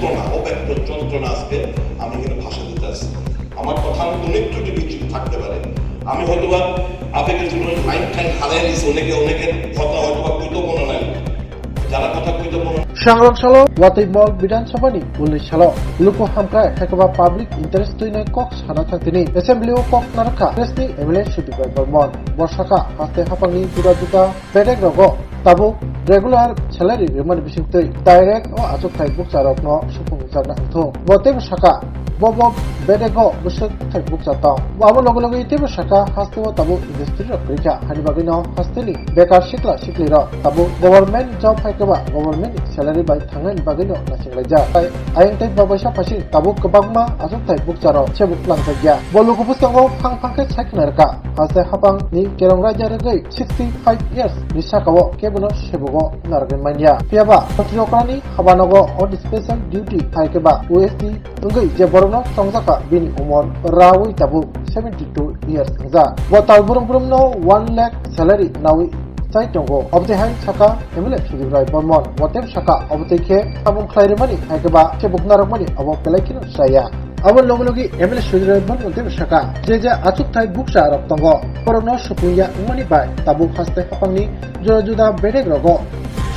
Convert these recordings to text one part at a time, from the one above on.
যন্ত্রণা, অব্যক্ত যন্ত্রণা আজকে আমি এখানে ভাষা দিতে আসছি। আমার কথা মতো অনেক ত্রুটি বিচ্যুতি থাকতে পারে। আমি হয়তোবা আবেগের জন্য লাইন টাইন হারাই দিচ্ছি, অনেকের কথা হয়তোবা কইতেও মনে নাই, যারা কথা কইতে মনে Shangrok Salo, Wataibol Bidan Sabani, Uli Salo, Luko Hamka, Hekaba Public Interest to in a Cox Hanatini, Assembly of Kok Naraka, Resni, Emily Shitty Vermont, Boshaka, Aste Hapani, Duraduta, Pedegrogo, Tabu, regular salary, Roman Bishingtui, direct or Azukai books are of no, Shupung Zanato, whatever Shaka. Bob Bedego, Bushak Books at all. Babu Logologi Shaka, Hasto, Tabu, Industry of Rika, Hanibagino, Hastili, Bekar Shikla, Shiklira, Tabu, Government Job Hakaba, Government Salary by Tangan Bagino, Nasing Laja. I intend Babasha Pashi, Tabu Kabagma, Azukai Books are of Chebuk Lantaja. Bolukupustango, Hang Pankets Hakanaka, as the Hapang, Ni Kerongaja, 65 years, Nishakawa, Kebuno, Shebugo, Nargamania, Piaba, Patriokani, Habanogo, on the special duty, Haikaba, USD, Tungai, Jabor. Songjaka bini umur rawi tabu 72 years za watal burum no 1 lakh salary nawi sai tongo of the hand saka emile sudibrai bormon watem saka of the ke abung khlairimani haikaba ke buknarmani abo pelaikin saya abon logologi emile sudibrai bormon watem saka je achuk thai buksa rok tongo porono supunya umani bai tabu haste hapangni jojuda bedek rogo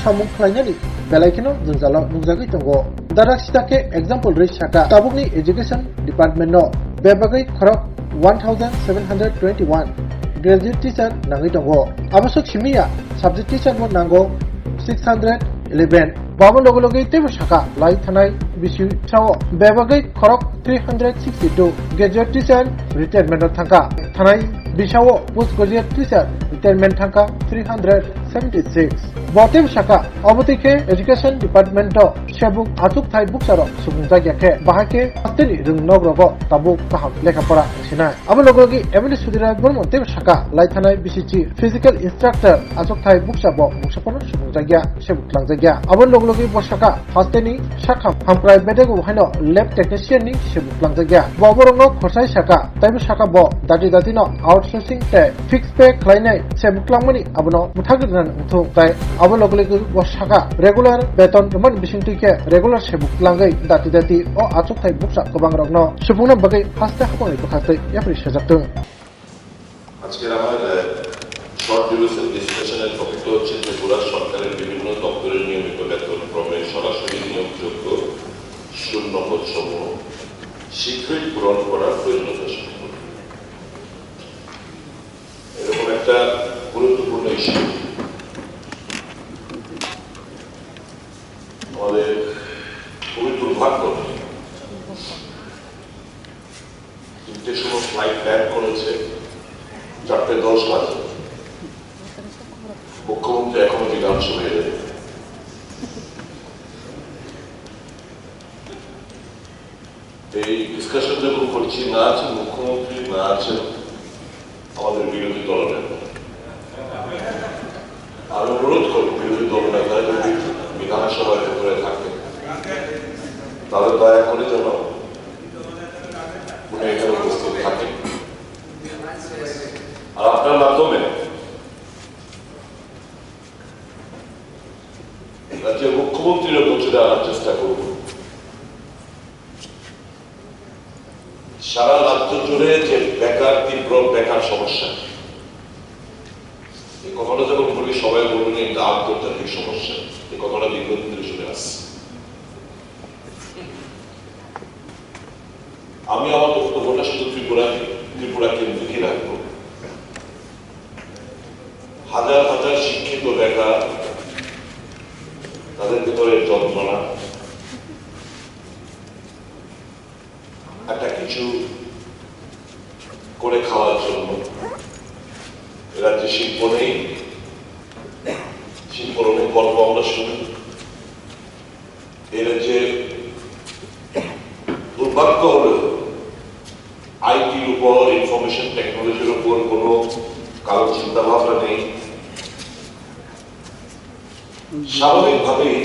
samung khlainani Belaikino, Zunzalo, Nuzagi Tongo. Darakstake example rich Shaka. Tabukni Education Department no. Bebagai Korok 1721. Graduate teacher Nangi Tongo. Abasuk Shimiya. Subject teacher mo Nango 611. Babon Logologi Tebu Shaka. Lai Thanai Bishu Chao. Bebagai Korok 362. Graduate teacher retirement Thanka. Thanai Bishawo Postgraduate teacher retirement Thanka 376. Botem Shaka, Obotike, Education Department, Shabuk, Atuk Thai Booksaro, Subunzake, Bahake, Astini, Nogrogo, Tabu, Kaham, Lekapora, Sinai. Abologi, Emily Sudira, Botem Shaka, Laitana Bisichi, Physical Instructor, Atuk Thai Booksabo, Buksapon, Subunzagia, Shabuk Langzagia. Abologi Boshaka, Hasteni, Shaka, Hamprai Bedego Hano, Lab Technician, Shabuk Langzagia. Boborongo, Kosai Shaka, Time Shaka Bo, Datino, Outsourcing, Fixed Pay, Kleine, Shabuk Langmani, Abono, Mutagan, Utu, Abologli Washaka, regular beton, Roman Bishintike, regular Shabuk Langai, Dati, or Atuk Thai Booksa, Kobangro, Shapuna Bagay, Hasta Hoi, Hasta, Yapri Shazatun. আজকের আমার short duration ডিসকাশনের topic হচ্ছে ত্রিপুরা সরকারের বিভিন্ন দপ্তরের নিয়মিত বেতন ক্রমে সরাসরি নিয়োগযোগ্য শূন্য পদসমূহ শীঘ্রই পূরণ করার প্রয়োজনীয়তা সম্পর্কে এরকম একটা গুরুত্বপূর্ণ ইস্যু আমাদের খুবই দুর্ভাগ্য তিনটের সময় ফ্লাইট ব্যান করেছে 4:10 বাজে মুখ্যমন্ত্রী এখনো বিধানসভায় এলেন এই ডিসকাশন যখন করছি না আছেন মুখ্যমন্ত্রী না আছেন আমাদের বিরোধী দলনেতা আমি অনুরোধ করি বিরোধী দলনেতা যদি বিধানসভায় ভেতরে থাকে তাহলে দয়া করে যেন উনি এখানে উপস্থিত থাকেন আর আপনার মাধ্যমে রাজ্যের মুখ্যমন্ত্রীরও নজরে আনার চেষ্টা করব সারা রাজ্য জুড়ে যে বেকার তীব্র বেকার সমস্যা এই কথাটা যখন বলি সবাই বলবেন এটা আন্তর্জাতিক সমস্যা এই কথাটা দীর্ঘদিন ধরে শুনে আসছি আমি আমার বক্তব্যটা শুধু ত্রিপুরা কেন্দ্রিকই রাখবো হাজার হাজার শিক্ষিত বেকার তাদের ভিতরে যন্ত্রণা একটা কিছু করে খাওয়ার জন্য রাজ্যে শিল্প নেই শিল্পর অনেক গল্প আমরা শুনি এর যে দুর্ভাগ্য হলো আইটির উপর ইনফরমেশন টেকনোলজির উপর কোনো কারো চিন্তা ভাবনা নেই স্বাভাবিকভাবেই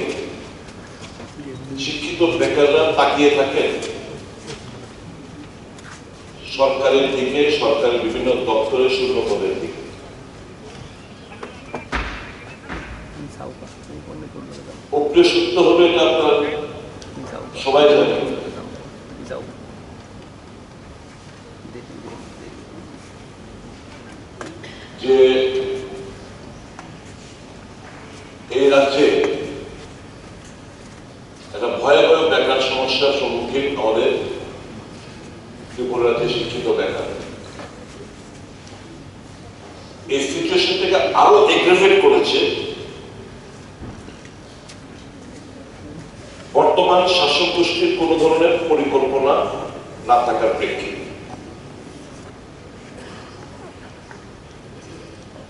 শিক্ষিত বেকাররা তাকিয়ে থাকেন সরকারের দিকে সরকারের বিভিন্ন দপ্তরের শূন্য পদের দিকে অপ্রিয় সত্য হলো এটা আপনার সবাই জানে যে এই রাজ্যে একটা ভয়াবহ বেকার সমস্যার সম্মুখীন আমাদের ত্রিপুরা রাজ্যে শিক্ষিত বেকার। এই সিচুয়েশনটাকে আরো এগ্রেভেট করেছে বর্তমান শাসক গোষ্ঠীর কোন ধরনের পরিকল্পনা না থাকার প্রেক্ষিতে।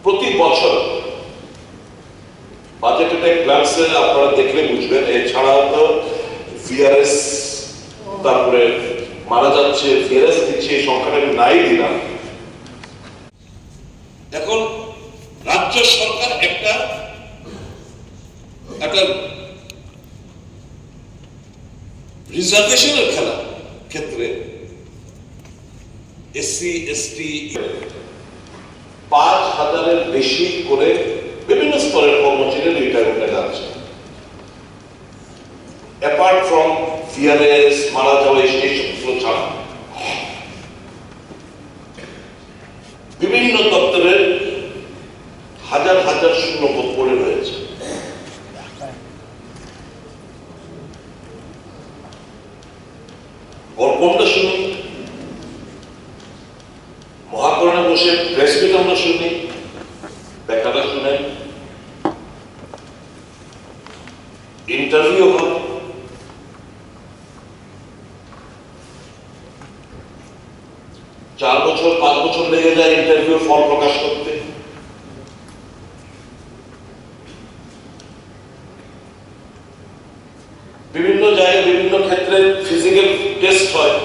প্রতি বছর বাজেটে গ্লান্সে আপনারা দেখলে বুঝবেন, এছাড়াও তো ভিআরএস তারপরে মারা যাচ্ছে, ভিআরএস দিচ্ছে, এই সংখ্যাটা আমি নাই দিলাম। এখন রাজ্য সরকার একটা রিজার্ভেশনের খেলা ক্ষেত্রে এসসি এসটি 5,000-এর বেশি করে বিভিন্ন স্তরের কর্মচারী রিটায়ারমেন্টে যাচ্ছে। অ্যাপার্ট ফ্রম ভিআরএস মারা যাওয়া এই সবগুলো ছাড়া বিভিন্ন দপ্তরের হাজার হাজার শূন্যপদ পড়ে রয়েছে। গল্পটা শুনি, মহাকরণে বসে প্রেস মিট আমরা শুনি, বেকাররা শুনেন, ইন্টারভিউ হয়, চার বছর 5 বছর লেগে যায় ইন্টারভিউ ফল প্রকাশ করতে। বিভিন্ন জায়গায় বিভিন্ন ক্ষেত্রে ফিজিক্যাল টেস্ট হয়,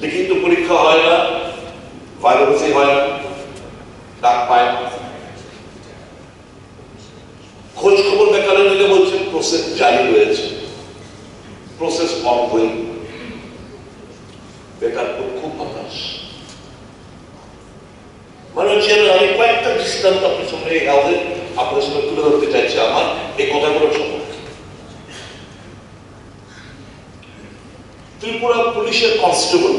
লিখিত পরীক্ষা হয় না, ভাইভা হয় না, ডাক পায় না। খোঁজ খবর বেকারের দিকে বলছেন প্রসেস জারি হয়েছে, প্রসেস অনগোয়িং। বেকার খুব হতাশ। মানে হচ্ছে আমি কয়েকটা দৃষ্টান্ত আপনার সামনে আপনার সামনে তুলে ধরতে চাইছি আমার এই কথাগুলো সম্পর্কে। ত্রিপুরা পুলিশের কনস্টেবল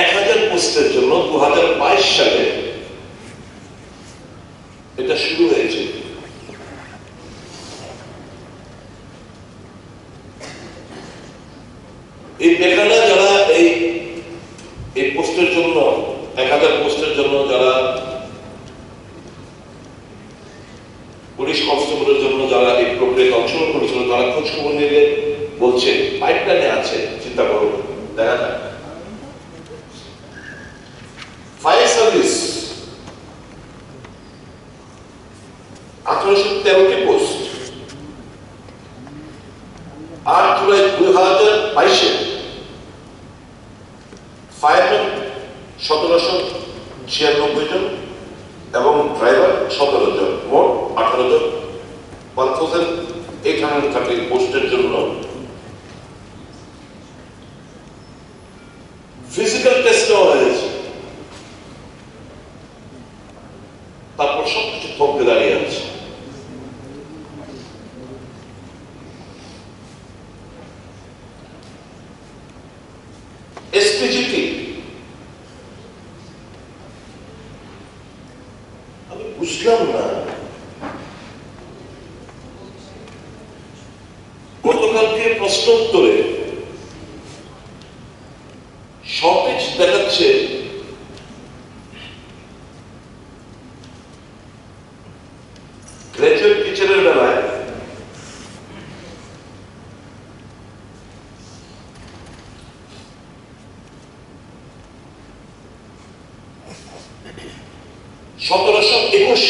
1000 পোস্টের জন্য 2022 সালে এটা শুরু হয়েছে। এই বেকাররা যারা এই পোস্টের জন্য 1000 পোস্টের জন্য যারা পুলিশ কনস্টেবলের জন্য যারা এই প্রক্রিয়ায় অংশগ্রহণ করেছিল, তারা খোঁজ খবর নিলে বলছে পাইপলাইনে আছে, চিন্তা করো, দেখা যাক। ফায়ার সার্ভিস 1813টি পোস্ট, 8 জুলাই 2022-এ ফায়ারম্যান 1796 জন এবং ড্রাইভার 17 জন, মোট 18 জন। 1830 পোস্টের জন্য ফিজিক্যাল টেস্ট নেওয়া হয়েছে। তারপর সবকিছু থমকে দাঁড়িয়ে আছে। এসপিজিটি আমি বুঝলাম না, গতকালকে প্রশ্ন উত্তরে শর্টেজ দেখাচ্ছে গ্র্যাজুয়েট টিচারের বেলায় 1721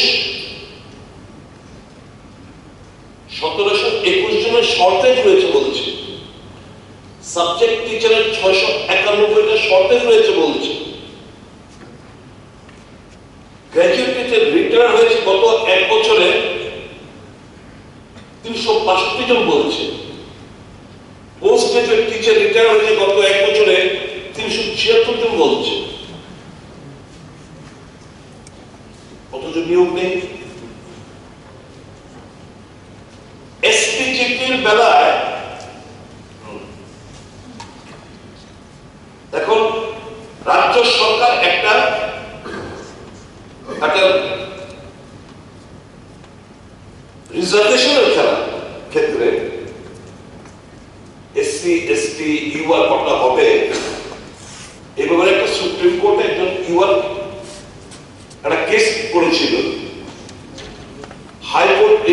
জনের শর্টেজ রয়েছে বলছে। সাবজেক্ট টিচারের 691টা শর্টেজ রয়েছে বলছে। গ্র্যাজুয়েট টিচার রিটায়ার হয়েছে গত 1 বছরে 362 জন বলছে। পোস্ট গ্রাজুয়েট টিচার রিটায়ার হয়েছে গত 1 বছরে 376 জন বলছে। অথচ নিয়োগ নেই। পিএইচডির বেলায় এখন রাজ্য সরকার একটা রিজার্ভেশনের ক্ষেত্রে এসসি এসটি ইউআর কটা হবে এই ব্যাপারে একটা সুপ্রিম কোর্টে একজন ইউআর একটা কেস করেছিল, হাইকোর্ট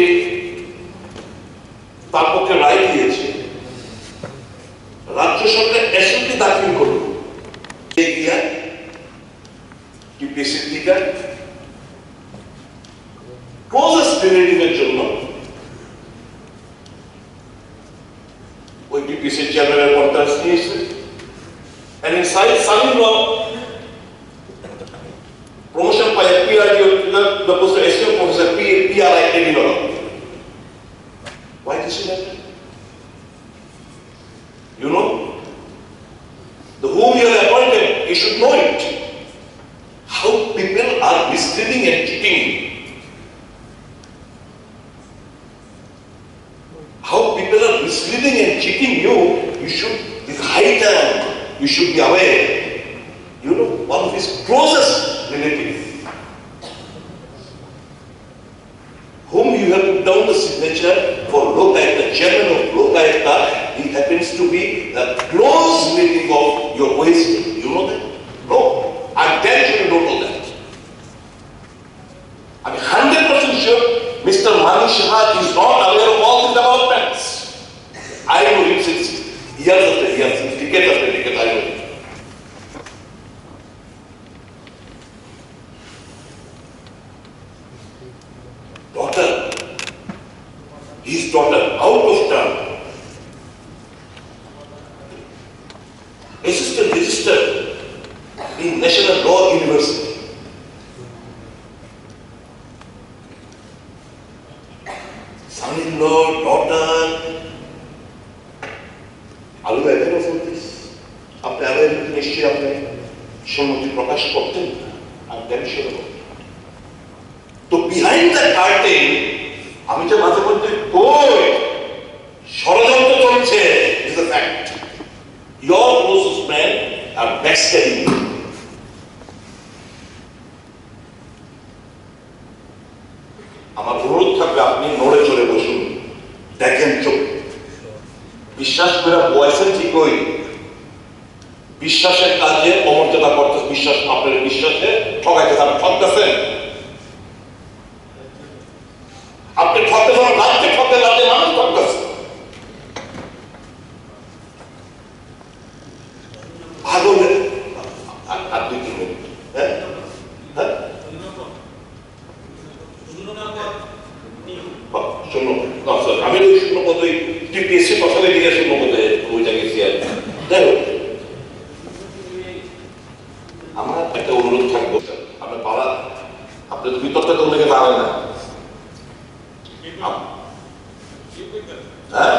তার পক্ষে রায় দিয়েছে, রাজ্য সরকার এসএলপি দাখিল করল টিপিএসসির দিকে ক্লোজেস্ট রিলেটিভের জন্য ওই টিপিএসসির চেয়ারম্যানের কনফারেন্স নিয়েছে, and in son-in-law promotion by a PRD the post of assistant professor PRI Edinburgh. Why this is happening? You know, the whom you are appointed, you should know it. How people are misleading and cheating. How people are misleading and cheating you, it's high time. You should be aware. You know, one of his closest relatives, whom you have put down the signature for Lokayuktha, chairman of Lokayuktha, he happens to be a close relative of your OSD. You know that? No. I'm telling you, you don't know that. I'm 100% sure Mr. Mani Shah is not aware of all the developments. I know him since years after years, decade after decade, I know him. His daughter, out of town, assistant register in National Law University. Son-in-law, daughter, are you aware of all this? আপনি aware নিশ্চয়ই আপনি সম্মতি প্রকাশ করতেন, I'm very sure about it. তো behind the curtain আমি যে মাঝে মধ্যে কই ষড়যন্ত্র চলছে, is a fact. Your closest men are backstabbing you. আমার অনুরোধ থাকবে আপনি নড়ে চড়ে বসুন, দেখেন চোখ বিশ্বাস করে বয়সেন ঠিকই, বিশ্বাসের কাজে অমর্যাদা করতে, বিশ্বাস আপনার বিশ্বাসে ঠকাইতে তারা ঠকতেছেন, আপনি ঠকতে যাবেন, রাজ্যে ঠকতে রাজ্যে মানুষ ঠকতেছে। ভালো আর 2-3 মিনিট, হ্যাঁ হ্যাঁ আমি ওই শূন্য পদই টিপিএসসি প্রথমে দিকে শূন্য পদে ওইটা গেছি আর যাই হোক, আমার একটা অনুরোধ থাকবো, আপনার পাড়া আপনার বিতর্কটা তো ওনাকে পারেন না, হ্যাঁ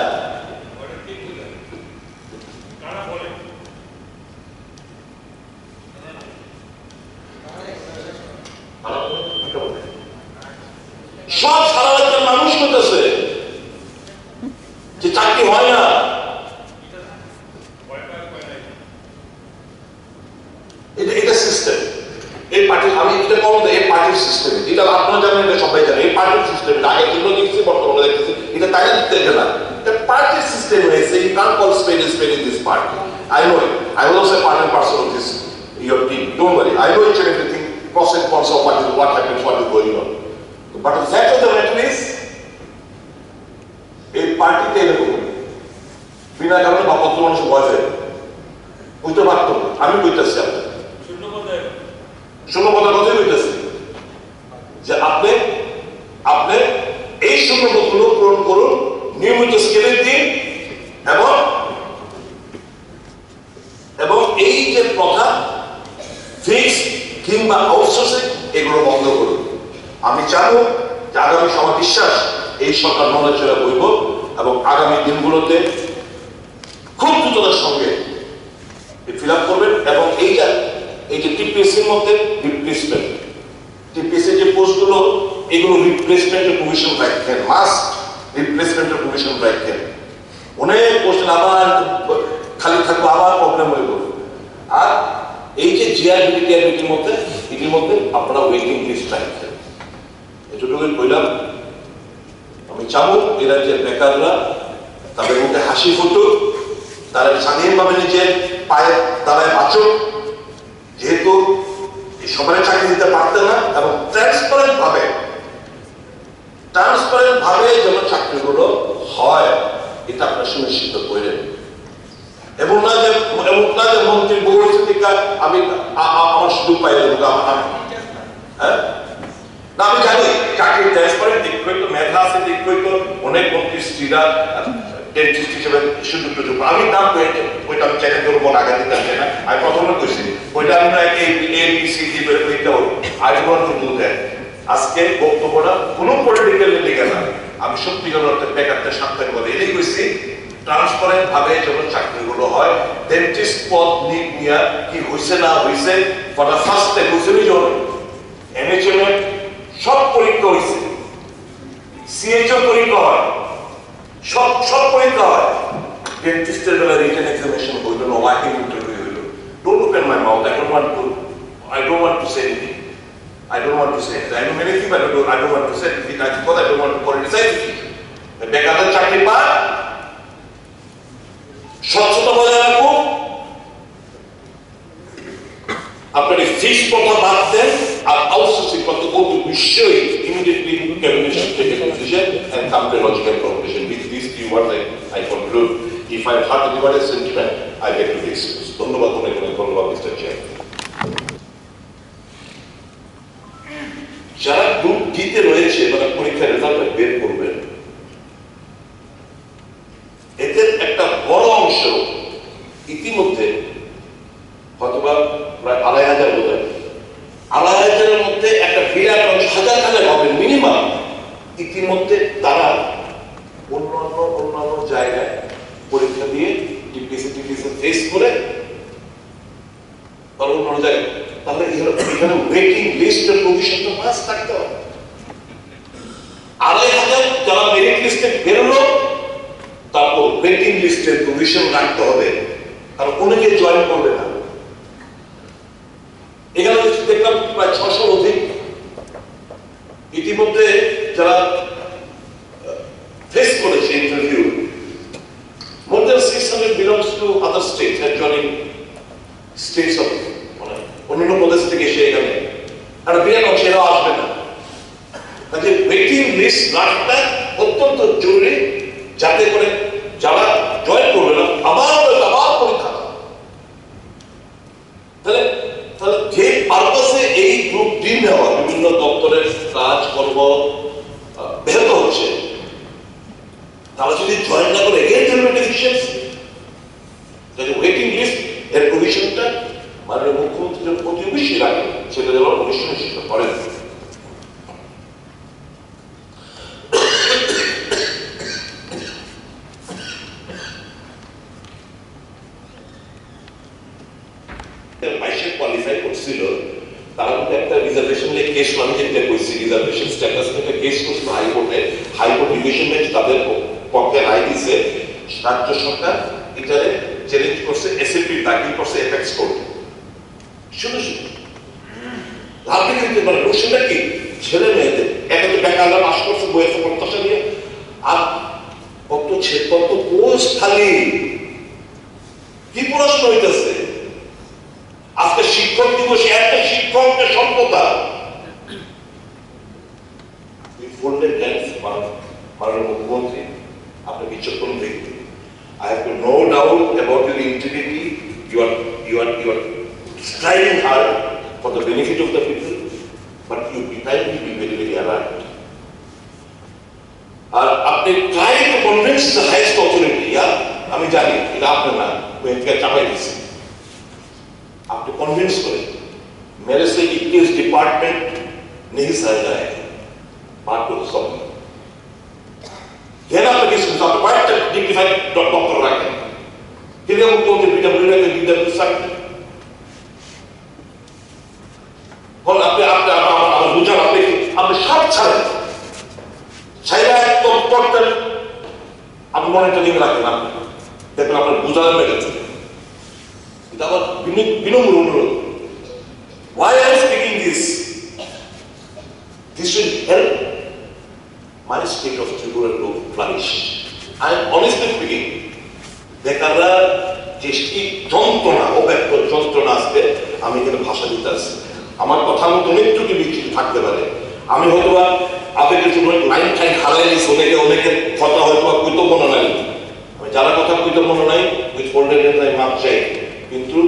সব সারা রাজ্যের মানুষ করতেছে যে চাকরি হয় না, এটা সিস্টেম, এই পার্টি আমি এটা কম এই পার্টির সিস্টেম, এটা আপনারা জানেন, এটা সবাই জানেন, এই পার্টির সিস্টেম, আগে কিন্তু দেখছি বর্তমানে দেখতেছি, এটা তাই না দিতে গেলাম, এটা পার্টির সিস্টেম হয়েছে, you can't call spade a spade in this party. I know it. I was also a part and parcel of this, your team. Don't worry. I know each and everything, pros and cons of what happens, what is going on. But the fact of the matter is, এই পার্টিতে এরকম বিনা কারণে বা পত্র মানুষ বসে বুঝতে পারত, আমি বুঝতেছি আপনার শূন্য পদের কথাই বুঝতেছি যে আপনি এই শূন্য পদগুলো পূরণ করুন নিয়মিত স্কেলের দিন, এবং এই যে প্রথা ফিক্স কিংবা আউটসোর্সিং এগুলো বন্ধ করুন। আমি চাবো যে আগামী সময় বিশ্বাস এই সরকার নড়াচড়া বইব এবং আগামী দিনগুলোতে খুব দ্রুততার সঙ্গে ফিল আপ করবেন, এবং এই যে টিপিএসসির মধ্যে রিপ্লেসমেন্ট, টিপিএসসি যে পোস্টগুলো এগুলো রিপ্লেসমেন্টের প্রভিশন রাখবেন, মাস্ট রিপ্লেসমেন্টের কমিশন রাখেন, অনেক কোশ্চেন আবার খালি থাকবো, আবার প্রবলেম হয়ে গেল। আর এই যে জিআরবিটি টিআরবিটির মধ্যে এটির মধ্যে আপনারা ওয়েটিং লিস্ট রাখছেন, এটুকুই কইলাম। আমি চাবো এই রাজ্যের বেকাররা তাদের মুখে হাসি ফুটুক, তারা স্বাধীনভাবে নিজের পায়ে দাঁড়ায় বাঁচুক, যেহেতু সবাই চাকরি দিতে পারতে না, এবং ট্রান্সপারেন্ট ভাবে যেন চাকরিগুলো হয় এটা আপনার সুনিশ্চিত করেন। এমন না যে মন্ত্রী বলছে আমি আমার সুযোগ পাই হ্যাঁ না, আমি জানি চাকরির ট্রান্সপারেন্ট দিক হয়তো মেধা আছে, দিক হয়তো অনেক মন্ত্রী স্ত্রীরা ডেন্টিস্ট হিসেবে সুযোগ টুযোগ। আমি নাম ওইটা আমি চাইলে করবো না, আগে দিতে চাই না। আমি প্রথমে কইছি ওইটা আমি ABCD বের করতে হবে। I want to do that. আজকে বক্তব্যটা কোনো পলিটিক্যাল লিগে না, আমি সত্যিকার অর্থে বেকারদের সাথে বলে এটাই কইছি, ট্রান্সপারেন্ট ভাবে যত চাকরিগুলো হয়। ডেন্টিস্ট পদ নিয়ে কি হয়েছে না হয়েছে ফর দ্য ফার্স্ট টাইম হয়েছে জন NHM সব পরীক্ষা হয়েছে, CHO পরীক্ষা হয়, সব পরীক্ষা হয়। ডেন্টিস্টের বেলা রিটেন এক্সামিনেশন হইল না, ওয়াকিং ইন্টারভিউ হইল। Don't open my mouth, I don't want to say anything. I don't want to say it. I know many things, but I don't want to say it because I don't want to politicize it. বেকারদের চাকরি পায়, স্বচ্ছতা বজায় রাখুন, আপনার ফিস প্রথা বাদ দেন, আর outsourcing প্রথা অবশ্যই immediately cabinet should take a decision and come to a logical conclusion. With these few words I conclude. If I have anybody's sentiment, I beg to be excused. ধন্যবাদ, ধন্যবাদ মিস্টার চেয়ারম্যান। যারা group ডিতে রয়েছে তারা পরীক্ষার result বের করবেন, এদের একটা বড় অংশ ইতিমধ্যে হয়তোবা প্রায় 2,500 বোধ হয়, 2,500-এর মধ্যে একটা বিরাট অংশ, হাজার হবে মিনিমাম, ইতিমধ্যে তারা অন্যান্য জায়গায় পরীক্ষা দিয়ে টিপিসি ফেস করে তারা অন্য জায়গায়, তাহলে এখানে ওয়েটিং লিস্টের প্রভিশন তো মাস্ট থাকতে হবে। 2,500 যারা মেরিট লিস্টে বেরোলো, তারপর ওয়েটিং লিস্টের প্রভিশন রাখতে হবে, কারণ অনেকে জয়েন করবে না। এখানে দেখলাম প্রায় 600 অধিক ইতিমধ্যে যারা ফেস করেছে interview. More than 600 belongs to other states, adjoining states of অন্যান্য প্রদেশ থেকে এসে এখানে, আর বিরাট অংশ এরাও আসবে না। কাজে ওয়েটিং লিস্ট রাখাটা অত্যন্ত জরুরি, যাতে করে যারা জয়েন করবে না আবার পরীক্ষা। তাহলে যে পারপাসে এই গ্রুপ ডি নেওয়া, বিভিন্ন দপ্তরের কাজকর্ম ব্যাহত হচ্ছে, তারা যদি জয়েন না করে ওয়েটিং লিস্ট এর প্রভিশনটা মাননীয় মুখ্যমন্ত্রীর প্রতি অবশ্যই রাখেন, সেটা যেন অবশ্যই নিশ্চিত করেন। কোয়ালিফাই করছিল, তারা কিন্তু একটা রিজার্ভেশন নিয়ে কেস, আমি যেটা কইছি রিজার্ভেশন স্ট্যাটাস নিয়ে কেস করছিল হাইকোর্টে। হাইকোর্ট ডিভিশন বেঞ্চ তাদের পক্ষে রায় দিয়েছে, রাজ্য সরকার এটারে চ্যালেঞ্জ করছে, এসএলপি দাখিল করছে এপেক্স কোর্টে। শুধু কোশ্চেনটা কি, ছেলে মেয়েদের একাতে বেকাররা পাস করছে বইয়ের প্রত্যাশা নিয়ে, আর কত পোস্ট খালি, কি প্রশ্ন হইতেছে। আজকে শিক্ষক দিবসে একটা শিক্ষককে সম্পদা মাননীয় মুখ্যমন্ত্রী, আপনি বিচক্ষণ ব্যক্তি। I have no doubt about your integrity. You are striving hard for the benefit of the people, but you try to be very alert. আর আপনি try to convince the highest authority. আমি জানি এটা আপনার না, ওইদিকে চাপাই দিচ্ছি। আপনি কনভিন্স করেন, मेरे से 21 डिपार्टमेंट नहीं सह जाए बात को सब देना लगे सुनता वाइट डिग्निफाइड डॉक्टर रखें किले उनको के पीडब्ल्यू के लीडर सकते और আপনি বুঝান আপনি সব ছাড়েন ছাইরা একদম টোটাল মনিটরিং রাখেন আপনি, দেখবেন আপনার বোঝা হয়ে গেছে। এটা আমার বিনম্র অনুরোধ। Why I am speaking this? This will help my state of Tripura to flourish. I am honestly speaking. বেকাররা যে যন্ত্রণা, অব্যক্ত যন্ত্রণা আসবে, আমি এখানে ভাষা দিতে আসছি। আমার কথা মতো অনেক ত্রুটি বিচ্যুতি থাকতে পারে। আমি হয়তো আবেগের জন্য লাইন টাইন হারাই নিচ্ছি, অনেকের কথা হয়তো কইতে মনে নাই। আমি যারা কথা কইতে মনে নাই উইথ হোল্ডের নাই মাপ চাই, কিন্তু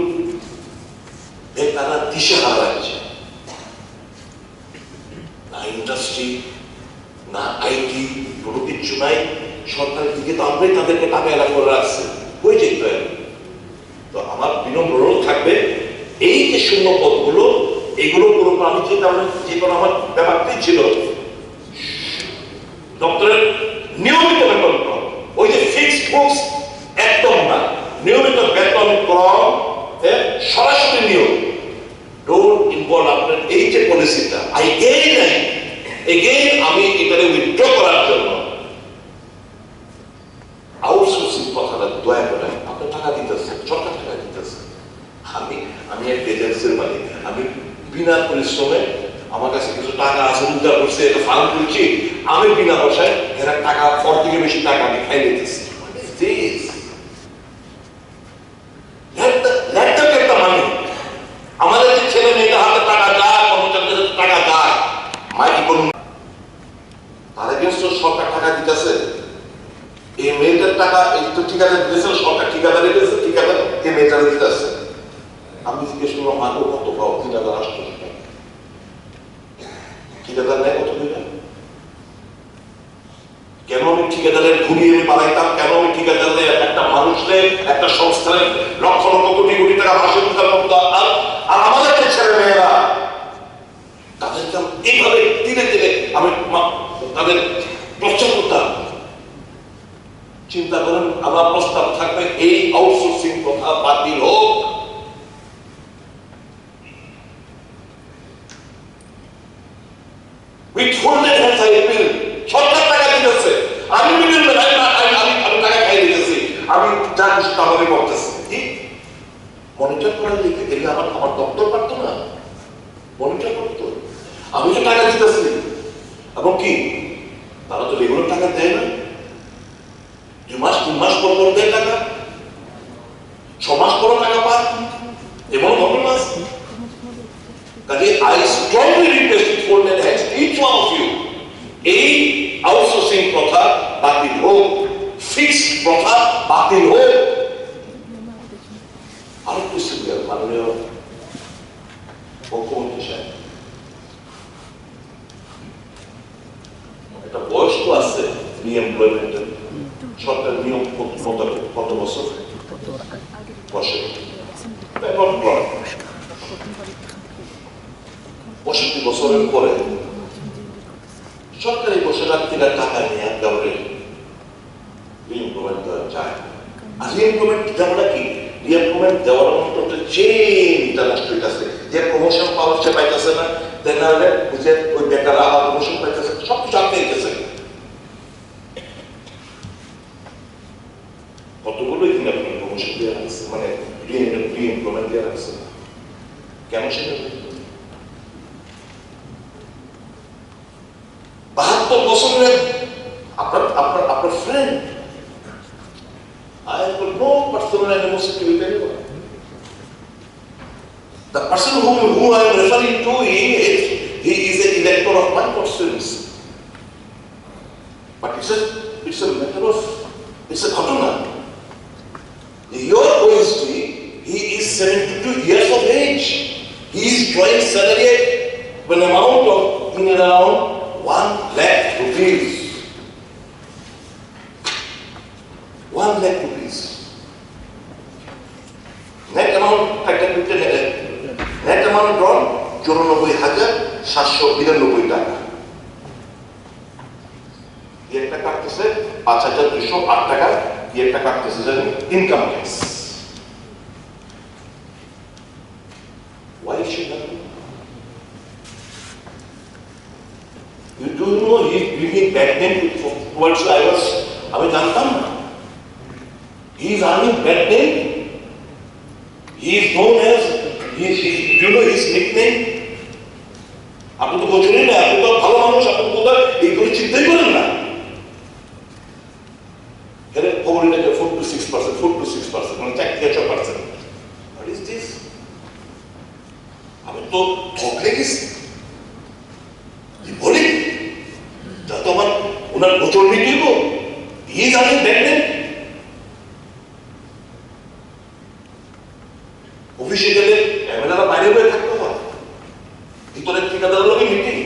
বেকাররা দিশে হারাচ্ছে। না ইন্ডাস্ট্রি, না আইটি, কোনো কিচ্ছু নাই। সরকারের দিকে তো আমরাই তাদেরকে টাকা এলা করে রাখছি, হয়ে যেত। তো আমার বিনম্র অনুরোধ থাকবে, এই যে শূন্য পদগুলো, এগুলো পুরো আমি যে কোনো আমার ব্যাপারটাই ছিল ডক্টরের নিয়মিত বেতন কম, ওই যে ফিক্সড বুকস একদম না, নিয়মিত বেতন কম, সরাসরি নিয়োগ, ডোন্ট ইনভলভ আপনার এই যে পলিসিটা। এগেইন আমি এটাকে উইথড্র করার জন্য আউটসোর্সিং কথাটা দয়া করে, আপনি টাকা দিতেছে, সরকার টাকা দিতেছে। আমি এক এজেন্সির মালিক, আমি বিনা পরিশ্রমে আমার কাছে কিছু টাকা আছে, উদ্ধার করছে, এটা ফান্ড করছি, আমি বিনা পয়সায় এরা টাকা ফর থেকে বেশি টাকা আমি খাই নিতেছি। আমাদের যে ছেলে মেয়েদের হাতে টাকা যায়, কর্মচারীদের টাকা যায়, মাইক করুন, তার এগেনস্ট সরকার টাকা দিতেছে। এই মেয়েটার টাকা এই তো ঠিকাদার দিতেছে, সরকার ঠিকাদার দিতেছে, ঠিকাদার এই মেয়েটারে দিতেছে। আমি জিজ্ঞেস করলাম, মাগো কত পাও? ৩,৮০০ টাকা। ঠিকাদার নেয় কত দিবে? কেন আমি ঠিকাদারের ঘুরিয়ে আমি বাড়াইতাম? কেন আমি ঠিকাদারের একটা মানুষের, একটা সংস্থানের লক্ষ লক্ষ কোটি কোটি টাকা মাসে উদ্ধার করতাম? আর আমাদের যে ছেলে মেয়েরা, তাদেরকে এইভাবে ধীরে ধীরে আমি তাদের প্রচার করতাম। চিন্তা করেন, আমার প্রস্তাব থাকবে এই আউটসোর্সিং প্রথা বাতিল হোক। সরকার টাকা দিতেছে, আমি টাকা খাই দিতেছি, আমি যা খুশি তাহলে করতেছি। মনিটর করার লিখে গেলে আমার দপ্তর পারতো না, মনিটর করতো। আমি তো টাকা দিতেছি, এবং কি তারা তো রেগুলার টাকা দেয় না, 2 মাস 3 মাস পর পর দেয় টাকা, 6 মাস পর টাকা পায়, এবং ঘটনা আছে। কাজে I strongly request it for that hands each one of you, এই আউটসোর্সিং প্রথা বাতিল হোক, ফিক্সড প্রথা বাতিল হোক। আরেকটু সিরিয়াল মাননীয় মুখ্যমন্ত্রী সাহেব, একটা বয়স তো আছে রিএমপ্লয়মেন্টের, সরকার নিয়ম কত বছর বসে 65 বছরের পরে সরকারি বসে রাখতে টাকা নিয়ে কাউরে রিএমপ্লয়মেন্ট দেওয়া যায়। আর রিএমপ্লয়মেন্ট দেওয়াটা কি? রিএমপ্লয়মেন্ট দেওয়ার মতো একটা চেইন ইন্টারন্যাশনাল কাছে, যে প্রমোশন পাওয়ার সে পাইতেছে না, দেখা হলে বুঝে ওই বেকার আবার প্রমোশন পাইতেছে, সবকিছু আটকে গেছে। কতগুলো প্রমোশন দেওয়া আছে, মানে রিএমপ্লয়মেন্ট দেওয়া আছে, কেন সেটা 72 বছরের আপনার friend, I have got no personal animosity with anyone. The person who I am referring to, he is an elector of my constituency. But it's a matter of, it's a ghatana. Your OSD, he is 72 years of age. He is drawing salary at an amount of in around 1 lakh rupees. 1 lakh rupees. Net amount drawn 94,792 টাকা। একটা কাটতেছে 5,208 টাকা, একটা কাটতেছে জানেন income tax. Why should that be? You do know he is bringing bad name towards I was, আমি জানতাম না। He is earning bad name. He is known as, you know his nickname? আপনি তো বোঝেনই না, আপনি তো ভালো মানুষ, আপনি তো এই করে চিন্তাই করেন না। এর খবর এটাকে 4 to 6%, মানে 4-6%। What is this? আমি তো ঠকলে গেছি। বলি যা তো আমার ওনার গোচর নিয়ে দিব, ই জানেন দেখবেন অফিসে গেলে এমএলএরা বাইরে বাইরে থাকতে হয়, ভিতরে ঠিকাদারের লোকে meeting.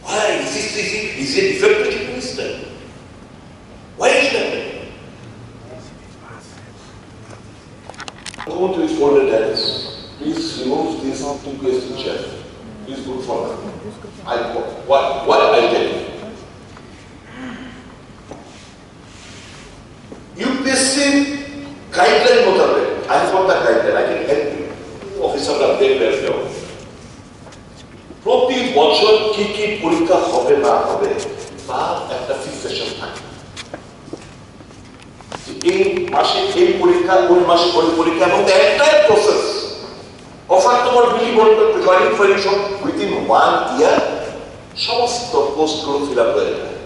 Why is this is a defective chief minister? Why is that? Go to his order, Dennis. Please remove these two questions, chair. Please go forward. What I tell you? UPSC guideline মোতাবেক, I have got that guideline. I can help you. অফিসাররা দেখবে আসবে। প্রতি বছর কি কি পরীক্ষা হবে না হবে তার একটা ফিক্সেশন থাকে। এই মাসে এই পরীক্ষা, কোন মাসে কোন পরীক্ষা, এবং the entire process অফার তোমার বিলি বলতে জয়েনিং পরীক্ষা উইদিন 1 ইয়ার সমস্ত পোস্টগুলো ফিল আপ হয়ে যায়।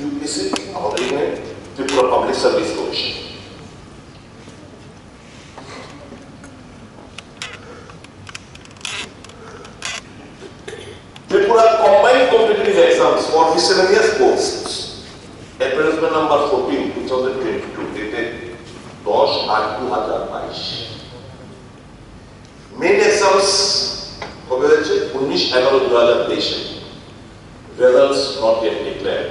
ইউপিএসসি আমাদের এখানে Tripura public service commission. Tripura combined competitive exams for miscellaneous posts. Advertisement number 14, 2022, dated 10/8/2022. Main exams হবে হচ্ছে 19/11/2023. Results not yet declared.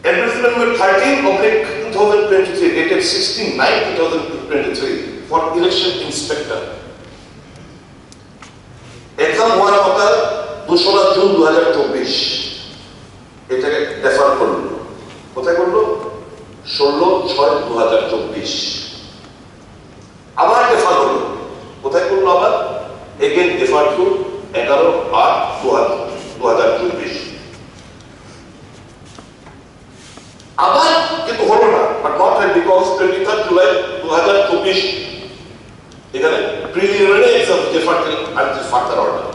Advertisement number 13/2023, dated 16/9/2023, for election inspector. Exam হওয়ার কথা 2রা জুন 2024, এটাকে রেফার করলো। কোথায় করলো? 16/6/2024। আবার রেফার করলো। কোথায় করলো আবার? Again refer to 11/8/2024। আবার কিন্তু হলো না, বাট নট বিকজ 23 জুলাই 2024 এখানে preliminary exam refer till until further order.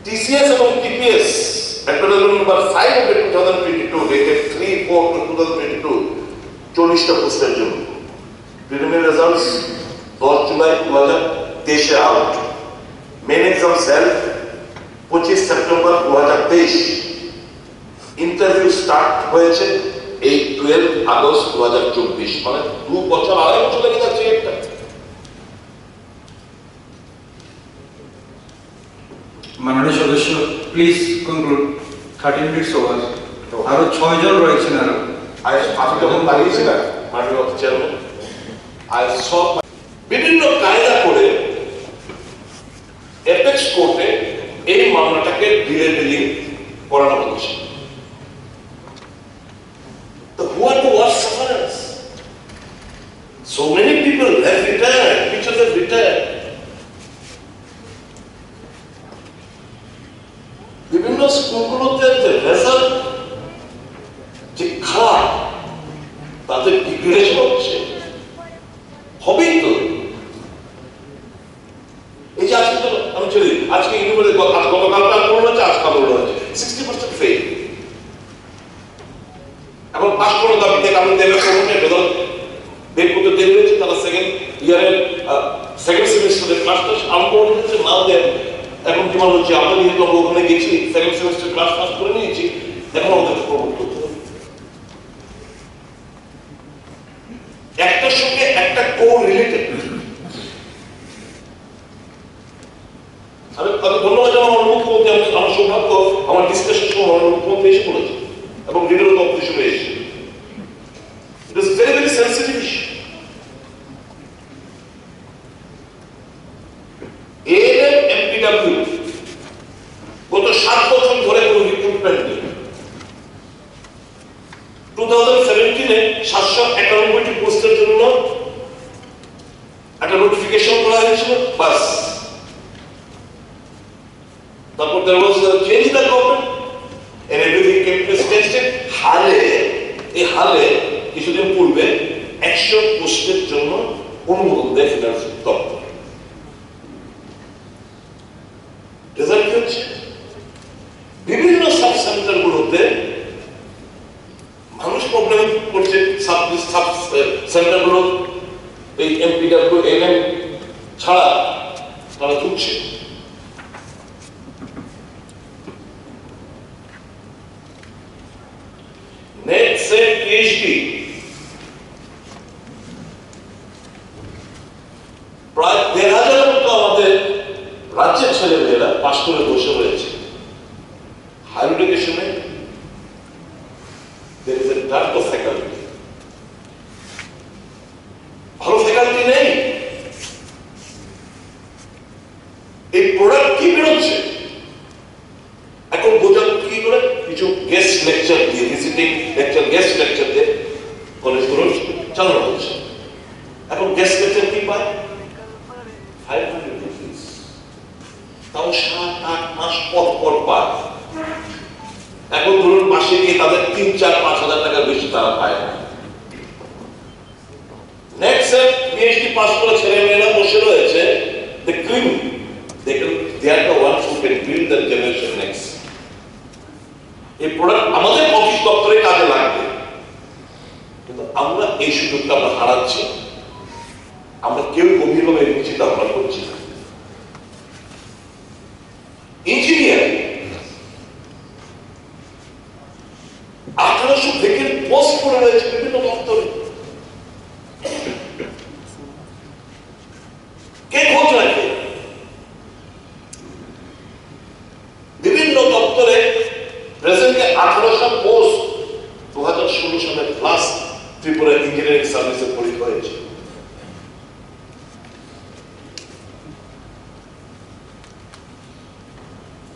TCS এবং টিপিএস অ্যাডভার্টাইজমেন্ট নাম্বার 5/2022, ডেটেড 3/4/2022, 40টা পোস্টের জন্য। Preliminary results 10 July 2023 out. Main exam সেল 25 সেপ্টেম্বর 2023। ইন্টারভিউ স্টার্ট হয়েছে 12 আগস্ট 2024, মানে 2 বছর, 2.5 বছর লেগে যাচ্ছে একটা। মাননীয় সদস্য, প্লিজ কনক্লুড। 30 minutes over. আরো 6 জন রয়েছেন। আমি যখন দাঁড়িয়েছিলাম মাননীয় চেয়ারম্যান, সব বিভিন্ন কায়দা করে এপেক্স কোর্টে এই মামলাটাকে ডিলিং করানো হচ্ছে। Who are the worst sufferers? So many people have retired, teachers have retired. বিভিন্ন স্কুলগুলোতে রেজাল্ট যে খারাপ, তাদের ডিগ্রেডেশন হচ্ছে, হবেই তো। এই যে আজকে তো আমি চলি, আজকে ইউনিভার্সিটি গতকালটা আন্দোলন হচ্ছে, আজকে আন্দোলন হচ্ছে, 60% ফেল। এখন পাশ করার দাবিতে কারণ দেবে প্রমোটের রেজাল্ট বের করতে দেরি হয়েছে, তারা সেকেন্ড ইয়ারের সেকেন্ড সেমিস্টারের ক্লাসটা আরম্ভ হয়েছে, নাও দেন। এখন কি মনে হচ্ছে, আমরা যেহেতু আমরা ওখানে গেছি, সেকেন্ড সেমিস্টার ক্লাস পাস করে নিয়েছি, এখন আমাদের প্রমোট করতে হবে। একটার সঙ্গে একটা কো রিলেটেড। আমি ধন্যবাদ জানাবো আমার মুখ্যমন্ত্রী, আমার সৌভাগ্য, আমার ডিসকাশন সময় আমার মুখ্যমন্ত্রী এসে পড়েছে এবং লিডার অফ অপোজিশন এসে। It is very, very sensitive issue. MPW গত 7 বছর ধরে কোনো রিক্রুটমেন্ট নেই। 2017-এ 791টি পোস্টের জন্য একটা নোটিফিকেশন করা হয়েছিল, বাস there was a change in the government and everything kept tested. এই হালে কিছুদিন পূর্বে 100 পোস্টের জন্য অনুমোদন দেয় ফিনান্স দপ্তর। রেজাল্ট কি হচ্ছে? বিভিন্ন সাব সেন্টারগুলোতে মানুষ প্রবলেম করছে। সাব সেন্টারগুলো এই এমপিডব্লিউ এনএম ছাড়া তারা ঢুকছে। নেট সেট পিএইচডি প্রায় ১,৫০০ মতো আমাদের রাজ্যের ছেলেমেয়েরা পাশ করে বসে রয়েছে। হায়ার এডুকেশনে there is a dearth of faculty. ভালো ফ্যাকাল্টি নেই। এই প্রোডাক্ট কি বেরোচ্ছে এখন বোঝা কি করে? কিছু গেস্ট লেকচার দিয়ে, ভিজিটিং লেকচার, গেস্ট লেকচার দিয়ে কলেজগুলো চালানো হচ্ছে। এখন গেস্ট লেকচার কি পায়? 500 rupees, তাও 7-8 মাস পর পায়। এখন ধরুন মাসে গিয়ে তাদের 3-4-5 হাজার টাকার বেশি তারা পায় না। নেক্সট পিএইচডি পাস করা ছেলেমেয়েরা বসে রয়েছে, the cream, they are the ones who can build the generation next. এই প্রোডাক্ট আমাদের অফিস দপ্তরে কাজে লাগবে, কিন্তু আমরা এই সুযোগটা আমরা হারাচ্ছি। আমরা কেউ গভীরভাবে চিন্তা ভাবনা করছি না। ইঞ্জিনিয়ার 1800 থেকে পোস্ট করে রয়েছে বিভিন্ন দপ্তরে। কে খোঁজ রাখে? বিভিন্ন দপ্তরে প্রেজেন্টে 1800 পোস্ট 2016 সালে প্লাস ত্রিপুরা ইঞ্জিনিয়ারিং সার্ভিসে পরীক্ষা হয়েছে।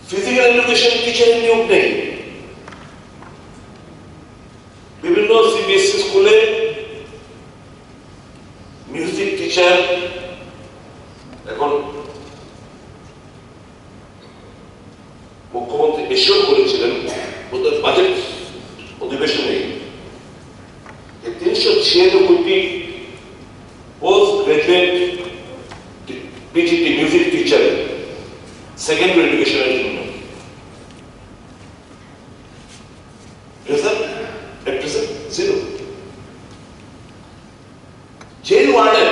ফিজিক্যাল এডুকেশন টিচারের নিয়োগ নেই। বিভিন্ন সিবিএসই স্কুলে মিউজিক টিচার এখন মুখ্যমন্ত্রী এসেও বলেছিলেন ওদের বাজেট অধিবেশনে 396টি post graduate PGT music teacher secondary এডুকেশনের জন্য। Result at present 0. Jail warden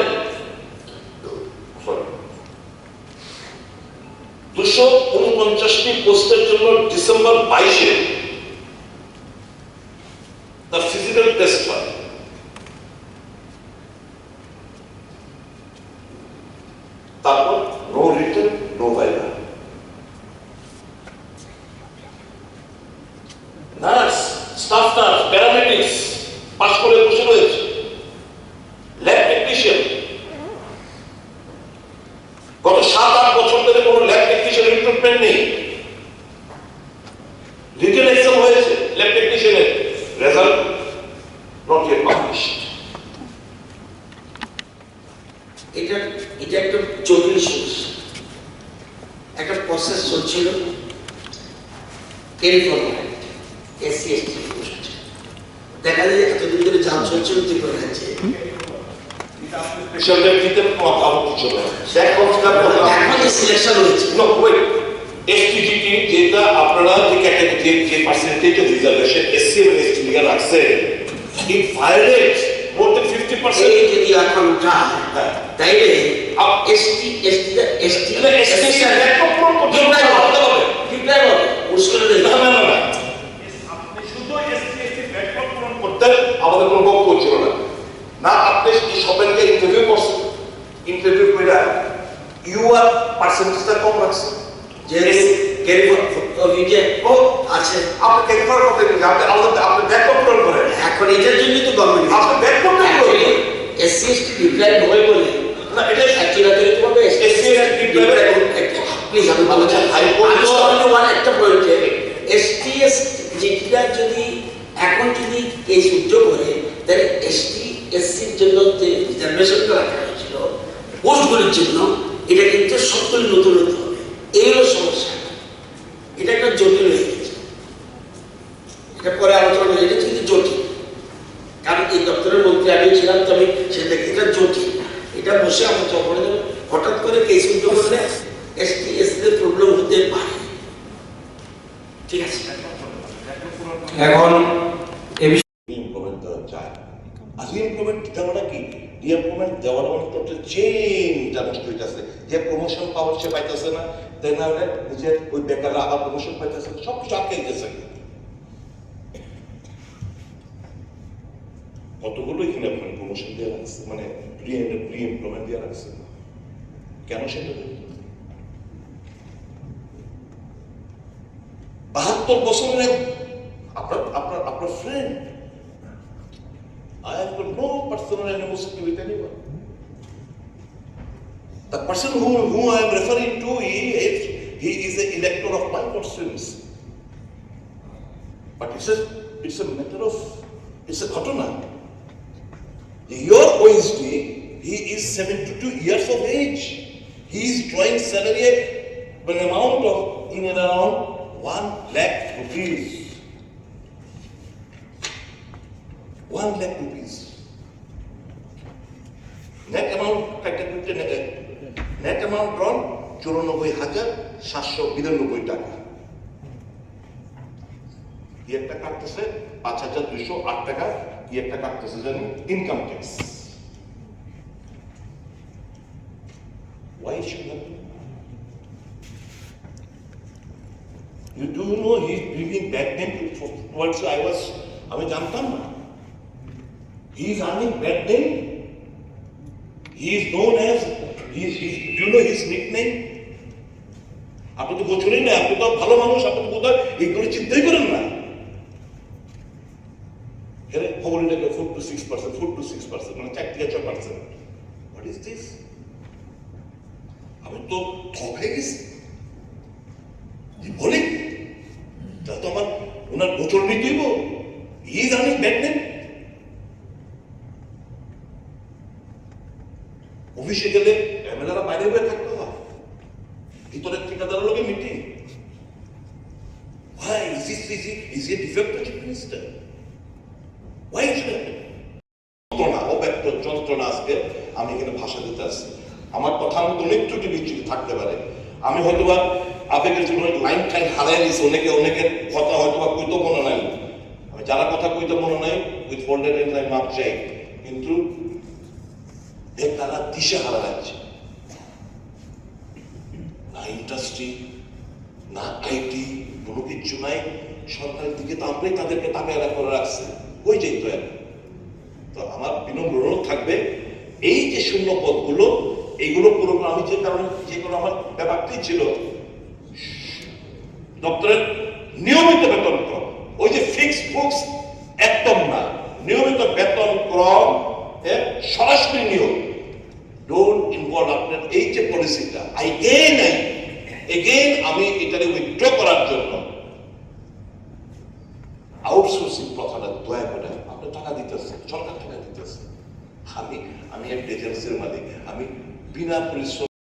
249টি পোস্টের জন্য ডিসেম্বর 22-এ তার ফিজিক্যাল টেস্ট হয়। তারপর no written, no viva. Nurse, staff nurse, paramedics pass করে বসে রয়েছে। ল্যাব টেকনিশিয়ান গত 7-8 বছর ধরে কোনো ল্যাব টেকনিশিয়ান রিক্রুটমেন্ট নেই। রিটেন এক্সাম হয়েছে ল্যাব টেকনিশিয়ানের, রেজাল্ট নট ইয়েট পাবলিশড। এটা একটা জটিল সমস্যা। একটা প্রসেস চলছিল, এসসি এসটি দেখা যায় এতদিন ধরে যা চলছিল ত্রিপুরা রাজ্যে এখন যে সিলেকশন হয়েছে এসটিজিটি যেটা আপনারা যে ক্যাটাগরি যে পার্সেন্টেজ অফ রিজার্ভেশন এসসি এবং এসটি লিগা রাখছে, ইট ভায়োলেটস মোর দ্যান 50%। এই যদি এখন যায় তাইলে এসটি মুশকিল নেই। আমাদের কোনো বক্তব্য ছিল না। না আপনি সবাইকে ইন্টারভিউ করছেন, ইন্টারভিউ করে ইউআর পার্সেন্টেজটা কম রাখছেন, যে ক্যারিফর ও আছে আপনি ক্যারিফর করতে গেলে আপনি ব্যাকআপ পূরণ করেন। এখন এটার জন্যই তো গভর্নমেন্ট আপনি ব্যাকআপ পূরণ করেন। এসসি এসটি ডিক্লাইন হয় বলে না, এটা অ্যাকচুয়ালি তোমাকে এসসি এসটি ডিক্লাইন প্লিজ আমি ভালো চাই হাইকোর্ট ওয়ান একটা পয়েন্ট এসটি যেটা যদি এখন যদি এই সুযোগ করে তাহলে এসটি এসসির জন্য যে রিজার্ভেশনটা রাখা হয়েছিল পোস্টগুলির জন্য, এটা কিন্তু সবগুলি নতুন হতে হবে। এই হলো সমস্যা। জটিল হয়ে গেছে, এটা পরে আলোচনা হয়ে গেছে, কিন্তু জটিল। কারণ এই দপ্তরের মন্ত্রী আমি ছিলাম, তো আমি সেটা এটা জটিল। এটা বসে আমার যখন হঠাৎ করে কেস উঠে বললে এসটি এসসিদের প্রবলেম হতে পারে। ঠিক আছে, এখন এ ইমপ্লিমেন্ট দেওয়া যায়। আর ইমপ্লিমেন্ট দেওয়াটা কি, ইমপ্লিমেন্ট দেওয়ার মানে টোটাল চেইনটা নষ্ট হইতেছে। যে প্রমোশন পাওয়ার সে পাইতেছে না, তাই না হলে যে ওই বেকাররা আবার প্রমোশন পাইতেছে, সব কিছু আটকে গেছে। কতগুলো এখানে আপনার প্রমোশন দেওয়া লাগছে, মানে প্রি এমপ্লয়মেন্ট দেওয়া লাগছে, কেন সেটা 72 বছরের আপনার friend. I have got no personal animosity with anyone. The person whom I am referring to, he is an elector of my constituency. But it's a matter of, it's a ghatana. Your OSD, he is 72 years of age. He is drawing salary an amount of in and around 1 lakh rupees. 1 lakh rupees. Net amount drawn 94,792 টাকা। কি একটা কাটতেছে 5,208 টাকা, কি একটা কাটতেছে জানি income tax. Why should that be? You do know he is bringing bad name towards আমি জানতাম না। He is earning bad name. He is known as, do you know his nickname? আপনি তো বোঝেনই না, আপনি তো ভালো মানুষ, আপনি তো বোধহয় এইগুলো চিন্তাই করেন না। খবরটাকে 4 to 6%, মানে 4 থেকে 6%। What is this? আমি তো থক হয়ে গেছি। বলে তা তো আমার ওনার গোচর নিতেইব। He is earning bad name. অফিসে গেলে এমএলএরা বাইরে বাইরে থাকতে হয়, ভিতরের ঠিকাদারের লোকে meeting. Why is he a defective chief minister? Why should it happen? যন্ত্রণা, অব্যক্ত যন্ত্রণা আজকে আমি এখানে ভাষা দিতে আসছি। আমার কথার মধ্যে অনেক ত্রুটি বিচ্যুতি থাকতে পারে। আমি হয়তোবা আবেগের জন্য লাইন টাইন হারাই দিয়েছি, অনেকের কথা হয়তোবা কইতে মনে নাই। আমি যারা কথা কইতে মনে নাই উইথ ফোল্ডেড এন্ড আই মাপ চাই, কিন্তু তারা দিশা হারা যাচ্ছে। না ইন্ডাস্ট্রি, না আইটি, কোনো কিচ্ছু নাই। সরকারের দিকে তো আমরাই তাদেরকে তাকায় করে রাখছে, ওই যেই তো এখন। তো আমার বিনম্র অনুরোধ থাকবে, এই যে শূন্য পদগুলো, এইগুলো পুরোপুরি আমি যে কারণে আমার ব্যাপারটাই ছিল দপ্তরের নিয়মিত বেতন ক্রম, ওই যে ফিক্স একদম না, নিয়মিত বেতন ক্রম সরাসরি নিয়োগ। ডোন্ট ইনভলভ আপনার এই যে পলিসিটা এগেইন আমি এটাকে উইথড্র করার জন্য আউটসোর্সিং প্রথাটা দয়া করে, আপনি টাকা দিতেছে, সরকার টাকা দিতেছে। আমি একটা এজেন্সির মালিক, আমি বিনা পরিশ্রম